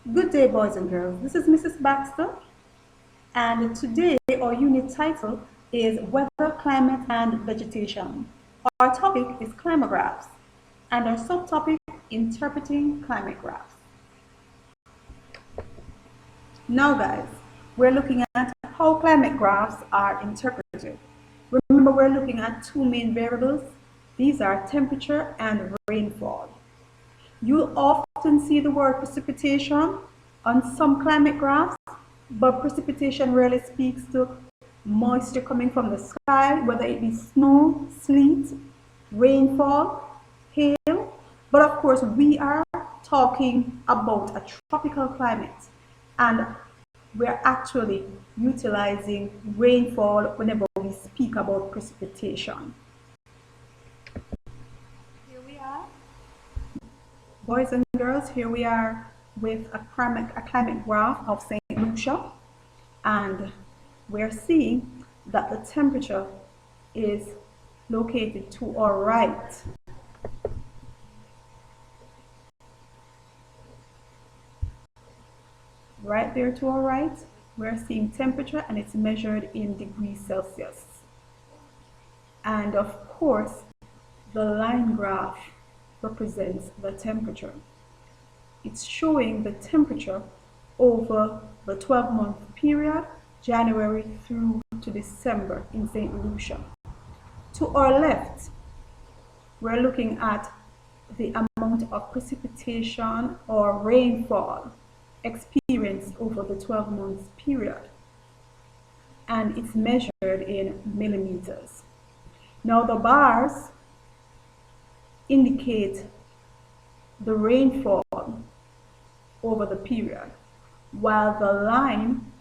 Good day, boys and girls. This is Mrs. Baxter, and today our unit title is Weather, Climate, and Vegetation. Our topic is climographs, and our subtopic, Interpreting climate graphs. Now, guys, we're looking at how climate graphs are interpreted. Remember, we're looking at two main variables. These are temperature and rainfall. You'll often see the word precipitation on some climate graphs, but precipitation rarely speaks to moisture coming from the sky, whether it be snow, sleet, rainfall, hail. But of course, we are talking about a tropical climate, and we're actually utilizing rainfall whenever we speak about precipitation. Here we are. Boys and girls, here we are with a climate graph of St. Lucia, and we're seeing that the temperature is located to our right. Right there to our right, we're seeing temperature, and it's measured in degrees Celsius. And of course, the line graph represents the temperature. It's showing the temperature over the 12-month period, January through to December in St. Lucia. To our left, we're looking at the amount of precipitation or rainfall experienced over the 12-month period, and it's measured in millimeters. Now the bars indicate the rainfall over the period, while the line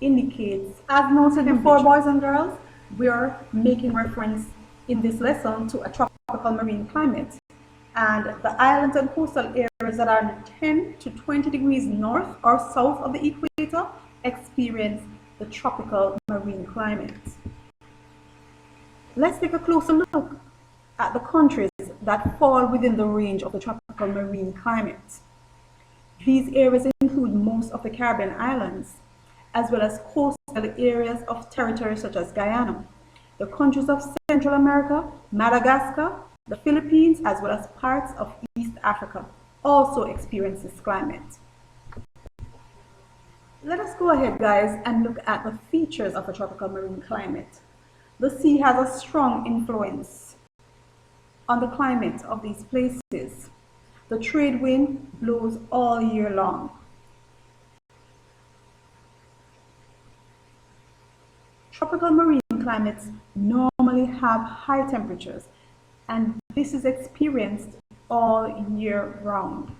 indicates, as noted before, boys and girls, we are making reference in this lesson to a tropical marine climate, and the islands and coastal areas that are 10 to 20 degrees north or south of the equator experience the tropical marine climate. Let's take a closer look at the countries that fall within the range of the tropical marine climate. These areas include most of the Caribbean islands, as well as coastal areas of territory such as Guyana, the countries of Central America, Madagascar, the Philippines, as well as parts of East Africa also experience this climate. Let us go ahead, guys, and look at the features of a tropical marine climate. The sea has a strong influence on the climate of these places. The trade wind blows all year long. Tropical marine climates normally have high temperatures, and this is experienced all year round.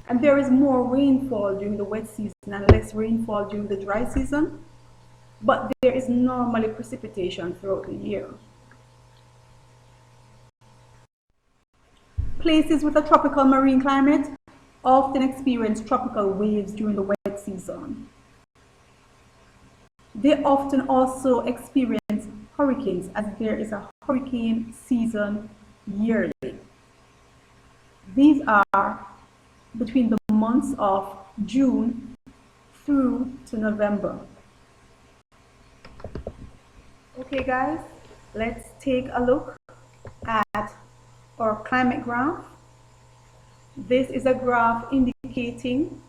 And there is more rainfall during the wet season and less rainfall during the dry season, but there is normally precipitation throughout the year. Places with a tropical marine climate often experience tropical waves during the wet season. They often also experience hurricanes, as there is a hurricane season yearly. These are between the months of June through to November. Okay, guys, let's take a look at our climate graph. This is a graph indicating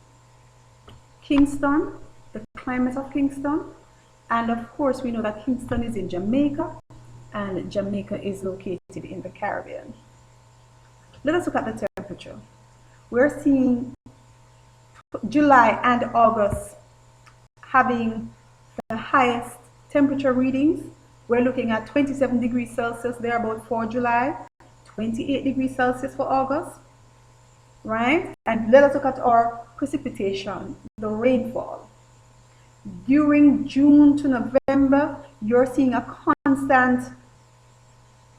Kingston, the climate of Kingston. And of course, we know that Kingston is in Jamaica, and Jamaica is located in the Caribbean. Let us look at the temperature. We're seeing July and August having the highest temperature readings. We're looking at 27 degrees Celsius thereabout for July, 28 degrees Celsius for August, right? And let us look at our precipitation, the rainfall. During June to November, you're seeing a constant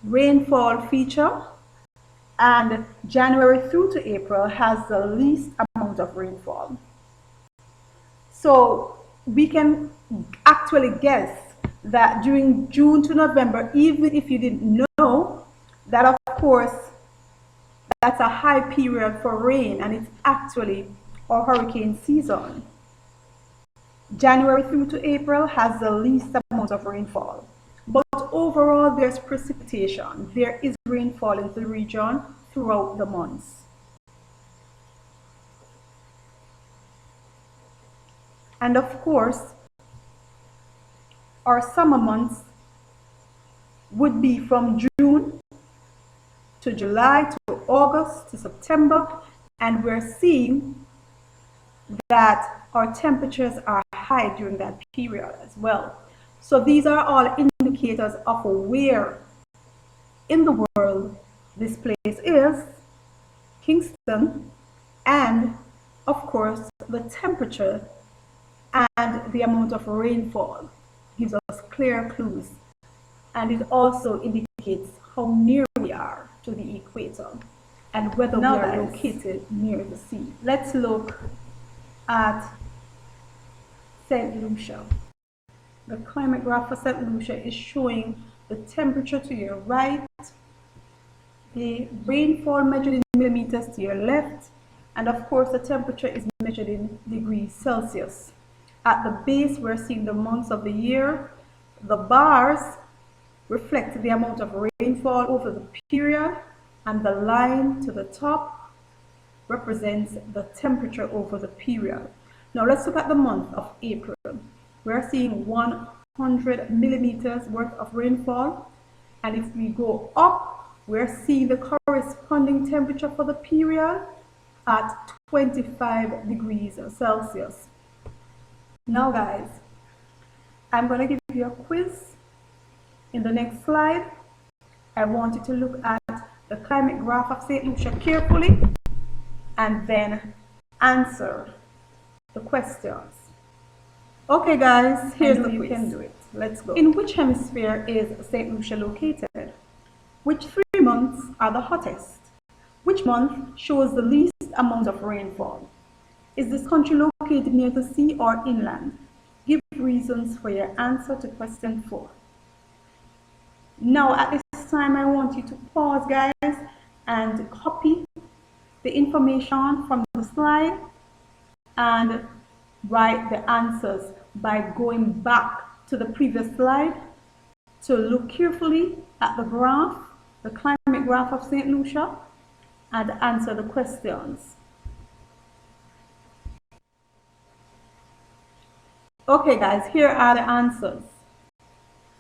rainfall feature, and January through to April has the least amount of rainfall. So we can actually guess that during June to November, even if you didn't know, that of course that's a high period for rain, and it's actually our hurricane season. January through to April has the least amount of rainfall. But overall, there's precipitation. There is rainfall in the region throughout the months. And of course, our summer months would be from June to July to August to September, and we're seeing that our temperatures are high during that period as well. So these are all indicators of where in the world this place is, Kingston, and of course the temperature and the amount of rainfall gives us clear clues, and it also indicates how near we are to the equator and whether we are located near the sea. Let's look at St. Lucia. The climate graph for St. Lucia is showing the temperature to your right, the rainfall measured in millimeters to your left, and of course the temperature is measured in degrees Celsius. At the base, we're seeing the months of the year. The bars reflect the amount of rainfall over the period, and the line to the top represents the temperature over the period. Now let's look at the month of April. We're seeing 100 millimeters worth of rainfall, and if we go up, we're seeing the corresponding temperature for the period at 25 degrees Celsius. Now guys, I'm going to give you a quiz. In the next slide, I want you to look at the climate graph of St. Lucia carefully and then answer the questions. Okay guys, here's the quiz. You can do it. Let's go. In which hemisphere is St. Lucia located? Which 3 months are the hottest? Which month shows the least amount of rainfall? Is this country located near the sea or inland? Give reasons for your answer to question 4. Now at this time, I want you to pause guys and copy the information from the slide and write the answers by going back to the previous slide to look carefully at the graph, the climate graph of St. Lucia, and answer the questions. Okay guys, here are the answers.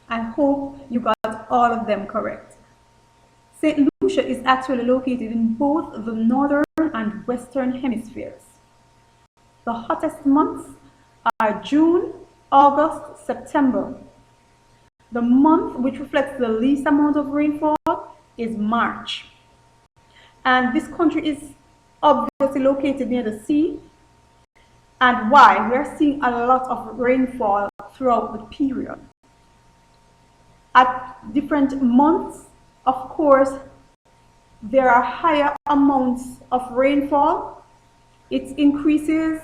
I hope you got all of them correct. St. Lucia is actually located in both the northern and western hemispheres. The hottest months are June, August, September. The month which reflects the least amount of rainfall is March. And this country is obviously located near the sea. And why? We're seeing a lot of rainfall throughout the period. At different months, of course, there are higher amounts of rainfall. It increases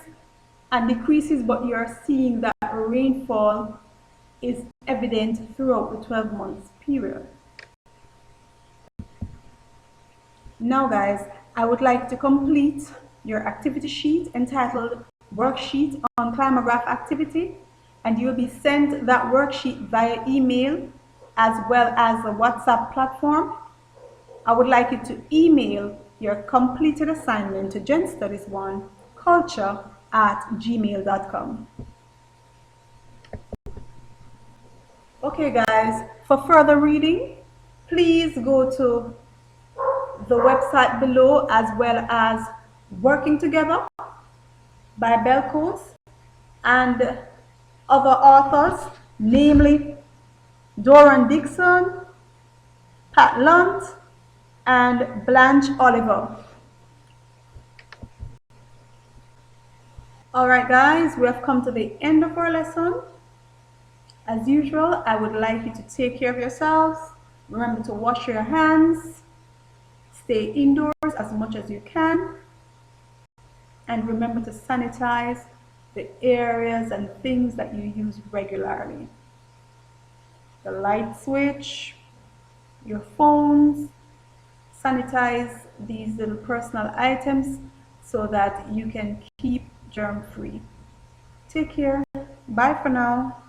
and decreases, but you're seeing that rainfall is evident throughout the 12 months period. Now guys, I would like to complete your activity sheet entitled Worksheet on Climate Graph Activity, and you'll be sent that worksheet via email as well as the WhatsApp platform. I would like you to email your completed assignment to genstudies1culture@gmail.com. Okay guys, for further reading, please go to the website below as well as Working Together by Belco's and other authors, namely Doran Dixon, Pat Lunt, and Blanche Oliver. Alright guys, we have come to the end of our lesson. As usual, I would like you to take care of yourselves. Remember to wash your hands, stay indoors as much as you can, and remember to sanitize the areas and things that you use regularly. The light switch, your phones, sanitize these little personal items so that you can keep germ free. Take care. Bye for now.